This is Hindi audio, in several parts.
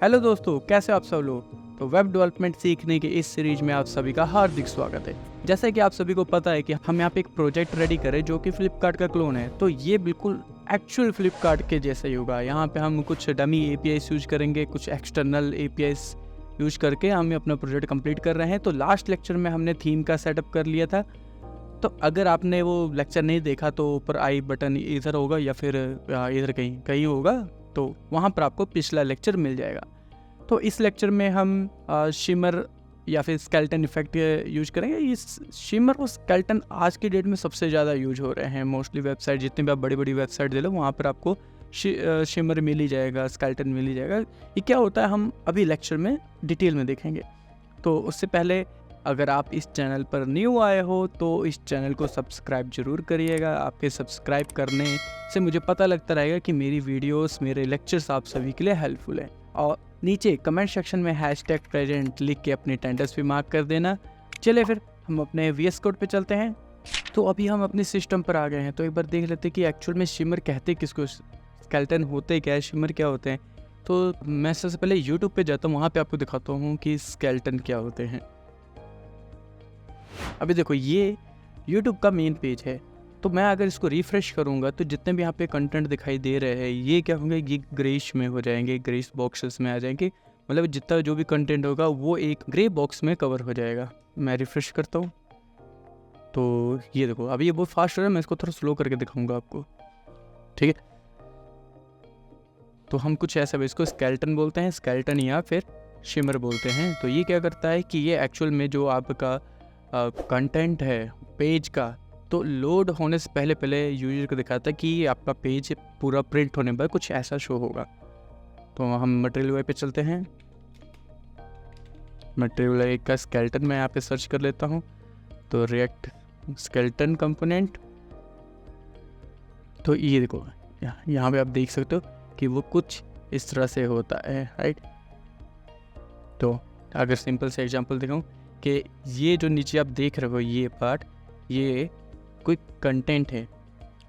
हेलो दोस्तों, कैसे आप सब लोग। तो वेब डेवलपमेंट सीखने के इस सीरीज में आप सभी का हार्दिक स्वागत है। जैसे कि आप सभी को पता है कि हम यहाँ पे एक प्रोजेक्ट रेडी करें जो कि फ्लिपकार्ट का क्लोन है, तो ये बिल्कुल एक्चुअल फ्लिपकार्ट के जैसा ही होगा। यहाँ पे हम कुछ डमी एपीआईज यूज करेंगे, कुछ एक्सटर्नल एपीआईज यूज करके हम अपना प्रोजेक्ट कंप्लीट कर रहे हैं। तो लास्ट लेक्चर में हमने थीम का सेटअप कर लिया था। तो अगर आपने वो लेक्चर नहीं देखा तो ऊपर आई बटन इधर होगा या फिर इधर कहीं कहीं होगा, तो वहाँ पर आपको पिछला लेक्चर मिल जाएगा। तो इस लेक्चर में हम शिमर या फिर स्केल्टन इफेक्ट यूज करेंगे। इस शिमर और स्केल्टन आज की डेट में सबसे ज़्यादा यूज हो रहे हैं। मोस्टली वेबसाइट, जितनी भी आप बड़ी बड़ी वेबसाइट दे लो, वहाँ पर आपको शिमर मिल ही जाएगा, स्केल्टन मिल ही जाएगा। ये क्या होता है हम अभी लेक्चर में डिटेल में देखेंगे। तो उससे पहले अगर आप इस चैनल पर न्यू आए हो तो इस चैनल को सब्सक्राइब जरूर करिएगा। आपके सब्सक्राइब करने से मुझे पता लगता रहेगा कि मेरी वीडियोस, मेरे लेक्चर्स आप सभी के लिए हेल्पफुल हैं। और नीचे कमेंट सेक्शन में #present लिख के अपनी अटेंडेंस भी मार्क कर देना। चलिए फिर हम अपने VS कोड पे चलते हैं। तो अभी हम अपने सिस्टम पर आ गए हैं, तो एक बार देख लेते हैं कि एक्चुअल में शिमर कहते किसको, स्केल्टन होते क्या है, शिमर क्या होते हैं। तो मैं सबसे पहले यूट्यूब पे जाता हूँ, वहाँ पे आपको दिखाता हूँ कि स्केल्टन क्या होते हैं। अभी देखो, ये YouTube का मेन पेज है। तो मैं अगर इसको रिफ्रेश करूँगा तो जितने भी यहाँ पे कंटेंट दिखाई दे रहे हैं ये क्या होंगे, ये ग्रेश में हो जाएंगे, ग्रेस बॉक्सेस में आ जाएंगे। मतलब जितना जो भी कंटेंट होगा वो एक ग्रे बॉक्स में कवर हो जाएगा। मैं रिफ्रेश करता हूँ तो ये देखो, अभी ये बहुत फास्ट हो रहा है। मैं इसको थोड़ा स्लो करके दिखाऊंगा आपको, ठीक है। तो हम कुछ ऐसा, इसको स्केल्टन बोलते हैं, स्केल्टन या फिर शिमर बोलते हैं। तो ये क्या करता है कि ये एक्चुअल में जो आपका कंटेंट है पेज का, तो लोड होने से पहले पहले यूजर को दिखाता है कि आपका पेज पूरा प्रिंट होने पर कुछ ऐसा शो होगा। तो हम मटेरियल यूआई पे चलते हैं। मटेरियल यूआई का स्केल्टन मैं यहाँ पे सर्च कर लेता हूँ। तो रिएक्ट स्केल्टन कंपोनेंट, तो ये देखो यहाँ पे आप देख सकते हो कि वो कुछ इस तरह से होता है, राइट। तो अगर सिंपल से एग्जांपल दिखाऊं कि ये जो नीचे आप देख रहे हो ये पार्ट, ये कोई कंटेंट है।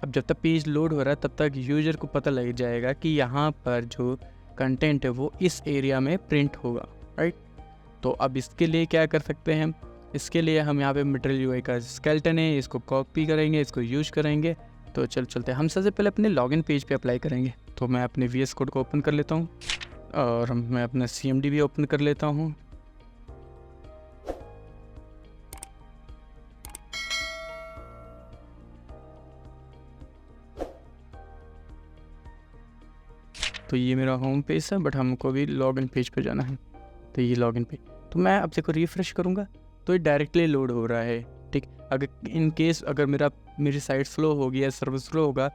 अब जब तक पेज लोड हो रहा है तब तक यूजर को पता लग जाएगा कि यहाँ पर जो कंटेंट है वो इस एरिया में प्रिंट होगा, राइट। तो अब इसके लिए क्या कर सकते हैं हम, इसके लिए हम यहाँ पे मटेरियल यूआई का स्केल्टन है, इसको कॉपी करेंगे, इसको यूज करेंगे। तो चलते हम सबसे पहले अपने लॉगिन पेज पे अप्लाई करेंगे। तो मैं अपने VS कोड को ओपन कर लेता हूँ और मैं अपना CMD भी ओपन कर लेता हूँ। तो ये मेरा होम पेज है, बट हमको भी लॉगिन पेज पे जाना है। तो ये लॉगिन पेज, तो मैं अब देखो रिफ्रेश करूँगा तो ये डायरेक्टली लोड हो रहा है, ठीक। अगर इन केस अगर मेरी साइट स्लो होगी या सर्वर स्लो होगा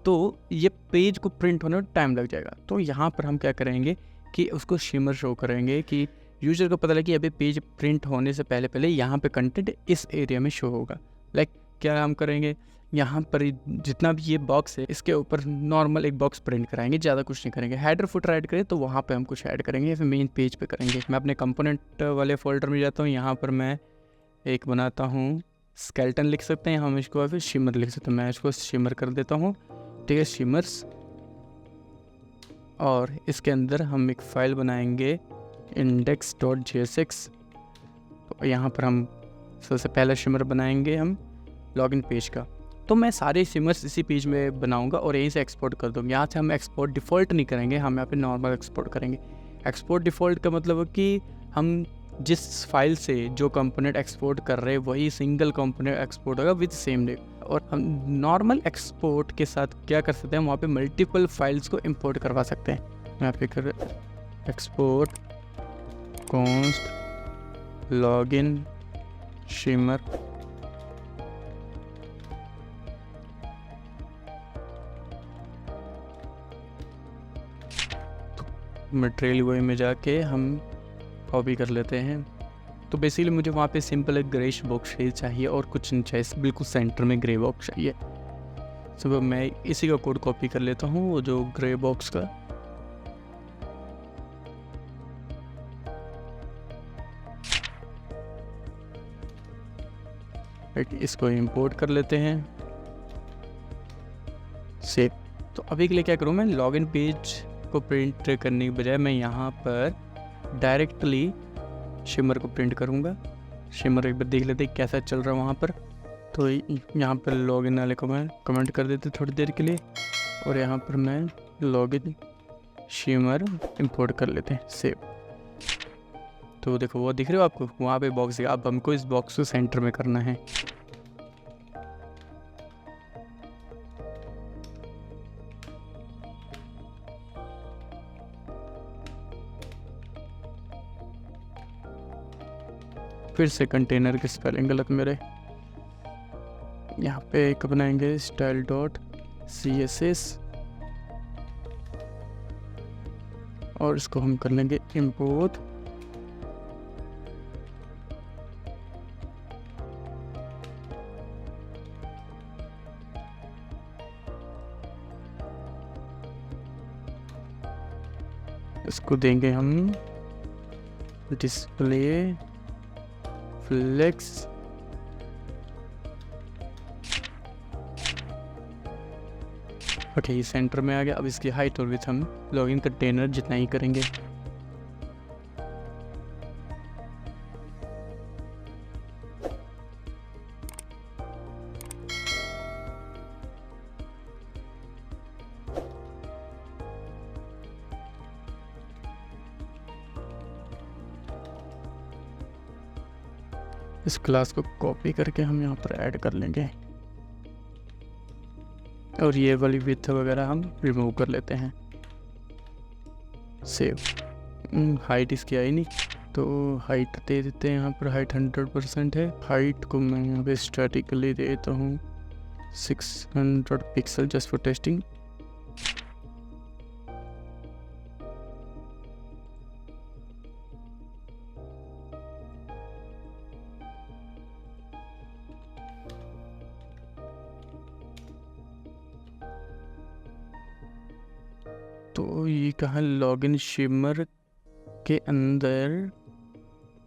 तो ये पेज को प्रिंट होने में टाइम लग जाएगा। तो यहाँ पर हम क्या करेंगे कि उसको शिमर शो करेंगे कि यूजर को पता लगे कि अभी पेज प्रिंट होने से पहले पहले यहाँ पे कंटेंट इस एरिया में शो होगा। लाइक क्या हम करेंगे, यहाँ पर जितना भी ये बॉक्स है इसके ऊपर नॉर्मल एक बॉक्स प्रिंट कराएंगे, ज़्यादा कुछ नहीं करेंगे। हेडर फुटर ऐड करें तो वहाँ पे हम कुछ ऐड करेंगे या फिर मेन पेज पे करेंगे। मैं अपने कंपोनेंट वाले फोल्डर में जाता हूँ, यहाँ पर मैं एक बनाता हूँ, स्केल्टन लिख सकते हैं हम इसको, फिर शिमर लिख सकते हैं। मैं इसको शिमर कर देता हूँ, ठीक है, शिमर्स। और इसके अंदर हम एक फाइल बनाएंगे index.jsx। तो यहाँ पर हम सबसे पहला शिमर बनाएंगे हम लॉगिन पेज का। तो मैं सारे शिमर्स इसी पेज में बनाऊंगा और यहीं से एक्सपोर्ट कर दूँगा। यहाँ से हम एक्सपोर्ट डिफ़ॉल्ट नहीं करेंगे, हम यहाँ पे नॉर्मल एक्सपोर्ट करेंगे। एक्सपोर्ट डिफ़ॉल्ट का मतलब है कि हम जिस फाइल से जो कंपोनेंट एक्सपोर्ट कर रहे हैं वही सिंगल कंपोनेंट एक्सपोर्ट होगा विद सेम नेम। और हम नॉर्मल एक्सपोर्ट के साथ क्या कर सकते हैं, वहाँ पे मल्टीपल फाइल्स को इंपोर्ट करवा सकते हैं। यहाँ पे कर export const login shimmer, material UI में जाके हम कॉपी कर लेते हैं। तो बेसिकली मुझे वहाँ पे सिंपल एक ग्रेश बॉक्स चाहिए और कुछ नहीं चाहिए, बिल्कुल सेंटर में ग्रे बॉक्स चाहिए। तो मैं इसी का कोड कॉपी कर लेता हूँ, वो जो ग्रे बॉक्स का। इसको इंपोर्ट कर लेते हैं, सेव। तो अभी के लिए क्या करूँ, मैं लॉगिन पेज को प्रिंट करने के बजाय मैं यहाँ पर डायरेक्टली शिमर को प्रिंट करूँगा। शिमर एक बार देख लेते हैं कैसा चल रहा है वहाँ पर। तो यहाँ पर लॉगिन वाले को मैं कमेंट कर देते थोड़ी देर के लिए, और यहाँ पर मैं लॉगिन शिमर इंपोर्ट कर लेते हैं, सेव। तो देखो वो दिख रहे हो आपको, वहाँ पे बॉक्स है। अब हमको इस बॉक्स को सेंटर में करना है। फिर से कंटेनर की स्पेलिंग गलत मेरे, यहाँ पे एक बनाएंगे स्टाइल डॉट CSS, और इसको हम कर लेंगे इम्पोर्ट। इसको देंगे हम डिस्प्ले फ्लेक्स। ओके, ये सेंटर में आ गया। अब इसकी हाइट और विड्थ हम लॉगिन कंटेनर जितना ही करेंगे। इस क्लास को कॉपी करके हम यहाँ पर ऐड कर लेंगे, और ये वाली विड्थ वगैरह हम रिमूव कर लेते हैं, सेव। हाइट इसकी आई नहीं, तो हाइट दे देते हैं। यहाँ पर हाइट 100% है। हाइट को मैं यहाँ पे स्टैटिकली देता हूँ 600 पिक्सल जस्ट फॉर टेस्टिंग। तो ये कहाँ लॉगिन शिमर के अंदर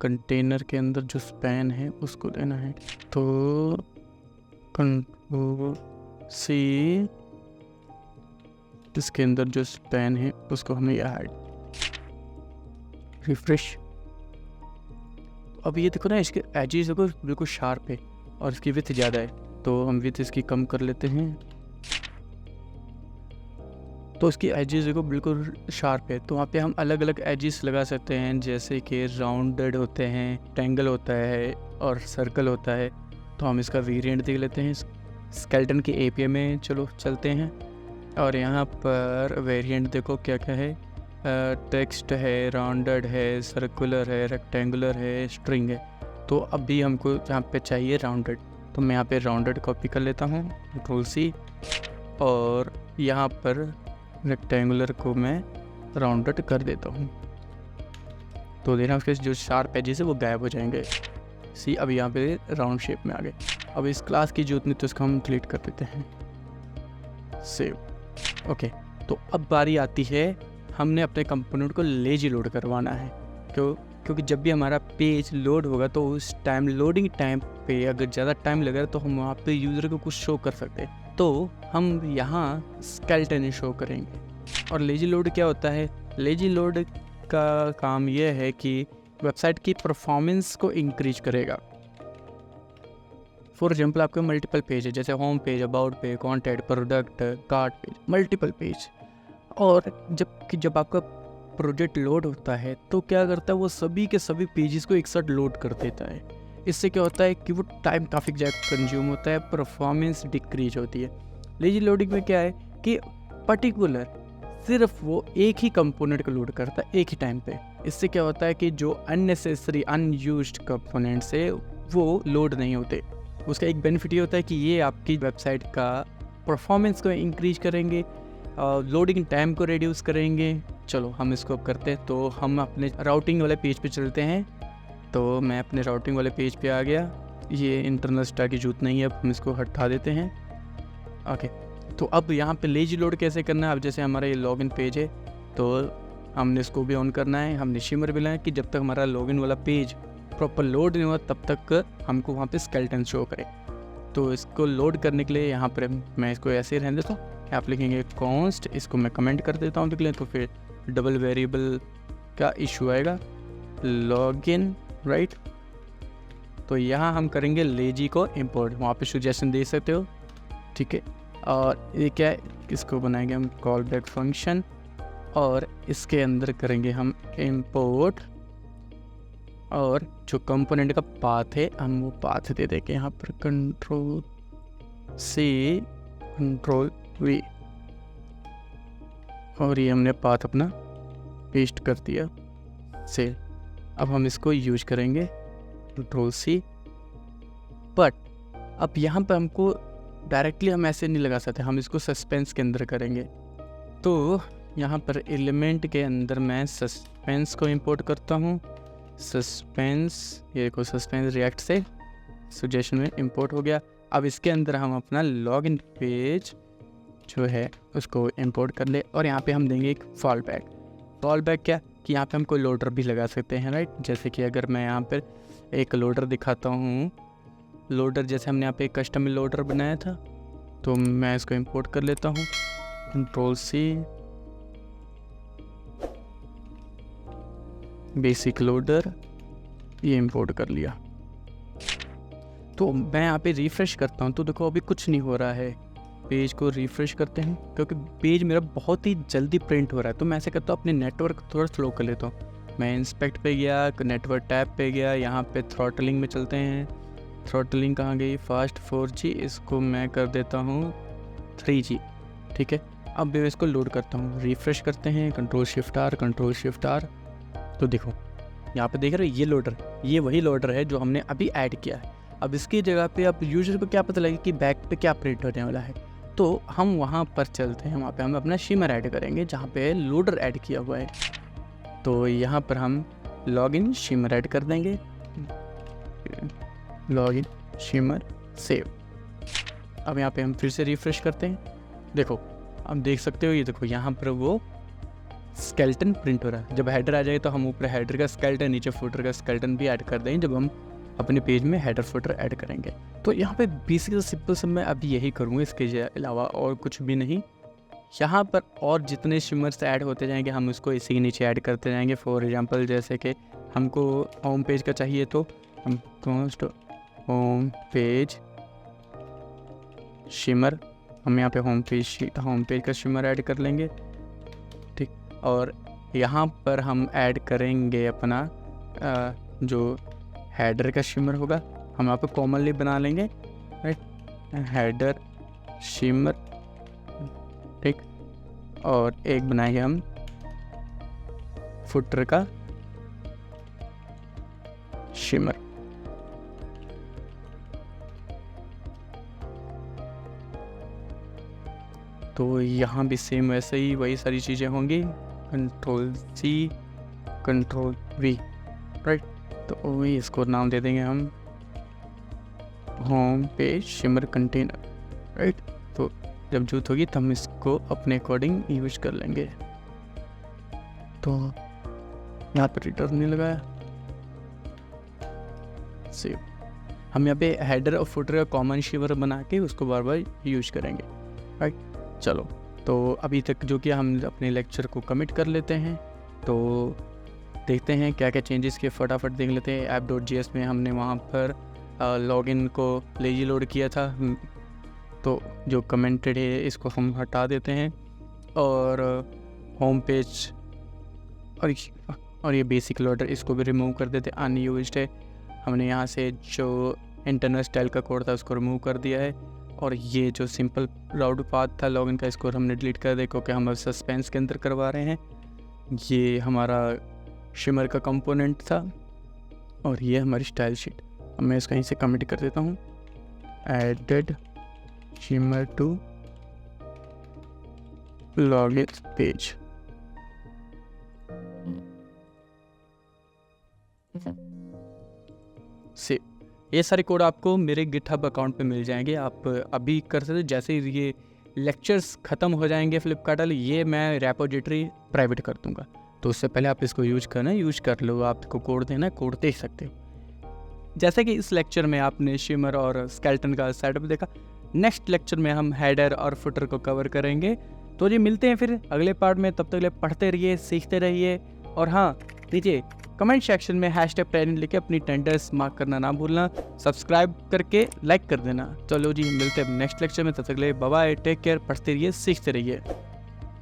कंटेनर के अंदर जो स्पैन है उसको लेना है। तो कंट्रोल C, इसके अंदर जो स्पैन है उसको हमें ऐड, रिफ्रेश। अब ये देखो ना, इसके एजेस देखो बिल्कुल शार्प है और इसकी विड्थ ज़्यादा है, तो हम विड्थ इसकी कम कर लेते हैं। तो इसकी एजेस देखो बिल्कुल शार्प है, तो वहाँ पे हम अलग अलग एजेस लगा सकते हैं, जैसे कि राउंडेड होते हैं, ट्रायंगल होता है और सर्कल होता है। तो हम इसका वेरिएंट देख लेते हैं स्केलेटन के API में। चलो चलते हैं, और यहाँ पर वेरिएंट देखो क्या क्या है। टेक्स्ट है, राउंडेड है, सर्कुलर है, रेक्टेंगुलर है, स्ट्रिंग है। तो अभी हमको यहाँ पे चाहिए राउंडेड, तो मैं यहाँ पे राउंडेड कॉपी कर लेता हूँ, कंट्रोल C, और यहाँ पर रेक्टेंगुलर को मैं राउंडेड कर देता हूँ। तो देखना उसके जो शार्प एजेस है वो गायब हो जाएंगे। सी, अब यहाँ पे राउंड शेप में आ गए। अब इस क्लास की जरूरत नहीं, तो इसको हम डिलीट कर देते हैं, सेव। ओके, तो अब बारी आती है, हमने अपने कंपोनेंट को लेजी लोड करवाना है। क्योंकि जब भी हमारा पेज लोड होगा तो उस टाइम, लोडिंग टाइम पे अगर ज़्यादा टाइम लगेगा तो हम वहाँ पे यूज़र को कुछ शो कर सकते हैं। तो हम यहाँ स्केलेटन शो करेंगे। और लेजी लोड क्या होता है? लेजी लोड का काम यह है कि वेबसाइट की परफॉर्मेंस को इंक्रीज करेगा। फॉर एग्जाम्पल, आपके मल्टीपल पेज है, जैसे home page, about page, contact, product, cart page, multiple page. और जब आपका प्रोजेक्ट लोड होता है तो क्या करता है, वो सभी के सभी पेजेस को एक साथ लोड कर देता है। इससे क्या होता है कि वो टाइम काफ़ी ज़्यादा कंज्यूम होता है, परफॉर्मेंस डिक्रीज होती है। लेजी लोडिंग में क्या है कि पर्टिकुलर सिर्फ वो एक ही कंपोनेंट को लोड करता है एक ही टाइम पे। इससे क्या होता है कि जो अननेसेसरी अनयूज्ड कंपोनेंट्स है वो लोड नहीं होते। उसका एक बेनिफिट ये होता है कि ये आपकी वेबसाइट का परफॉर्मेंस को इंक्रीज करेंगे, लोडिंग टाइम को रिड्यूस करेंगे। चलो हम इसको अब करते हैं। तो हम अपने राउटिंग वाले पेज पे चलते हैं। तो मैं अपने राउटिंग वाले पेज पे आ गया। ये इंटरनल स्टैक की जरूरत नहीं है, अब हम इसको हटा देते हैं। ओके, तो अब यहाँ पे लेजी लोड कैसे करना है? अब जैसे हमारा ये लॉगिन पेज है तो हमने इसको भी ऑन करना है। हमने शिमर भी लाया कि जब तक हमारा लॉगिन वाला पेज प्रॉपर लोड नहीं हुआ तब तक हमको वहाँ पे स्केलेटन शो करे। तो इसको लोड करने के लिए यहाँ पर मैं इसको ऐसे ही रहने देता हूँ। आप लिखेंगे कॉन्स्ट, इसको मैं कमेंट कर देता हूँ देख लें, तो फिर डबल वेरिएबल का इशू आएगा लॉगिन, राइट। तो यहाँ हम करेंगे लेजी को इंपोर्ट, वहाँ पे सजेशन दे सकते हो, ठीक है। और ये क्या है, इसको बनाएंगे हम कॉल बैक फंक्शन, और इसके अंदर करेंगे हम इंपोर्ट, और जो कंपोनेंट का पाथ है हम वो पाथ दे देंगे यहाँ पर कंट्रोल C कंट्रोल V, और ये हमने पाथ अपना पेस्ट कर दिया सेल। अब हम इसको यूज करेंगे कंट्रोल C, बट अब यहाँ पर हमको डायरेक्टली हम ऐसे नहीं लगा सकते, हम इसको सस्पेंस के अंदर करेंगे। तो यहाँ पर एलिमेंट के अंदर मैं सस्पेंस को इंपोर्ट करता हूँ, सस्पेंस, ये देखो सस्पेंस रिएक्ट से सजेशन में इंपोर्ट हो गया। अब इसके अंदर हम अपना लॉगिन पेज जो है उसको इंपोर्ट कर ले, और यहाँ पे हम देंगे एक फॉल बैक। फॉल बैक क्या कि यहाँ पे हम कोई लोडर भी लगा सकते हैं, राइट। जैसे कि अगर मैं यहाँ पर एक लोडर दिखाता हूँ, लोडर जैसे हमने यहाँ पे एक कस्टम लोडर बनाया था, तो मैं इसको इंपोर्ट कर लेता हूँ कंट्रोल C बेसिक लोडर, ये इंपोर्ट कर लिया। तो मैं यहाँ पे रिफ़्रेश करता हूँ तो देखो अभी कुछ नहीं हो रहा है। पेज को रिफ़्रेश करते हैं क्योंकि पेज मेरा बहुत ही जल्दी प्रिंट हो रहा है, तो मैं ऐसे करता हूँ अपने नेटवर्क थोड़ा स्लो कर लेता हूँ। मैं इंस्पेक्ट पे गया, नेटवर्क टैब पे गया, यहाँ पे थ्रॉटलिंग में चलते हैं। थ्रॉटलिंग कहाँ गई, फास्ट 4G, इसको मैं कर देता हूँ 3G, ठीक है। अब मैं इसको लोड करता हूँ, रिफ़्रेश करते हैं, कंट्रोल शिफ्ट आर। तो देखो यहाँ पे देख रहे हो ये लोडर, ये वही लोडर है जो हमने अभी ऐड किया है। अब इसकी जगह पे अब यूजर को क्या पता लगे कि बैक पे क्या प्रिंट होने वाला है, तो हम वहाँ पर चलते हैं, वहाँ पे हम अपना शिमर ऐड करेंगे जहाँ पे लोडर ऐड किया हुआ है। तो यहाँ पर हम लॉगिन शिमर ऐड कर देंगे, लॉगिन शिमर सेव। अब यहाँ पे हम फिर से रिफ्रेश करते हैं, देखो अब देख सकते हो, ये देखो यहाँ पर वो स्केल्टन प्रिंट हो रहा है। जब हेडर आ जाए तो हम ऊपर हेडर का स्केल्टन, नीचे फुटर का स्केल्टन भी ऐड कर देंगे जब हम अपने पेज में हेडर फुटर ऐड करेंगे। तो यहाँ पे बेसिक सिंपल से मैं अभी यही करूँगा, इसके अलावा और कुछ भी नहीं। यहाँ पर और जितने शिमर्स ऐड होते जाएंगे हम उसको इसी के नीचे ऐड करते जाएंगे। फॉर एग्जांपल जैसे कि हमको होम पेज का चाहिए तो हम कॉन्स्ट होम पेज शिमर, हम यहाँ पे होम पेज का शिमर ऐड कर लेंगे, ठीक। और यहाँ पर हम ऐड करेंगे अपना जो हेडर का शिमर होगा, हम यहाँ पे कॉमनली बना लेंगे, राइट, हेडर शिमर, ठीक। और एक बनाएंगे हम फुटर का शिमर। तो यहाँ भी सेम वैसे ही वही सारी चीज़ें होंगी, control C control V, right. तो वही इसको नाम दे देंगे हम home page shimmer container, right. तो जब जरूरत होगी तो हम इसको अपने अकॉर्डिंग यूज कर लेंगे। तो यहाँ पर रिटर्न नहीं लगाया, सेव। हम यहाँ पे हेडर और फुटर का कॉमन शिमर बना के उसको बार बार यूज करेंगे, राइट। चलो, तो अभी तक जो कि हम अपने लेक्चर को कमिट कर लेते हैं, तो देखते हैं क्या क्या चेंजेस के, फटाफट देख लेते हैं। app.js में हमने वहाँ पर लॉगिन को लेजी लोड किया था, तो जो कमेंटेड है इसको हम हटा देते हैं, और होम पेज और ये बेसिक लोडर इसको भी रिमूव कर देते हैं, अनयूज्ड है। हमने यहाँ से जो इंटरनल स्टाइल का कोड था उसको रिमूव कर दिया है, और ये जो सिंपल राउट पाथ था लॉगिन का इसको हमने डिलीट कर दिया क्योंकि हम सस्पेंस के अंदर करवा रहे हैं। ये हमारा शिमर का कंपोनेंट था, और ये हमारी स्टाइल शीट। अब मैं इसको यहीं से कमेंट कर देता हूँ, added shimmer to login page. से ये सारे कोड आपको मेरे गिटहब अकाउंट पे मिल जाएंगे, आप अभी कर सकते। जैसे ही ये लेक्चर्स ख़त्म हो जाएंगे फ्लिपकार्ट वाले, ये मैं रेपोजिटरी प्राइवेट कर दूंगा, तो उससे पहले आप इसको यूज कर लो। आपको कोड देना है, कोड देख सकते हो। जैसे कि इस लेक्चर में आपने शिमर और स्केल्टन का सेटअप देखा, नेक्स्ट लेक्चर में हम हेडर और फुटर को कवर करेंगे। तो जी मिलते हैं फिर अगले पार्ट में, तब तक के लिए पढ़ते रहिए, सीखते रहिए। और हाँ, नीचे कमेंट सेक्शन में #प्लानिंग लिखे अपनी टेंडर्स मार्क करना ना भूलना, सब्सक्राइब करके लाइक कर देना। चलो जी मिलते हैं नेक्स्ट लेक्चर में, तब तक के लिए बाय बाय, टेक केयर, पढ़ते रहिए, सीखते रहिए।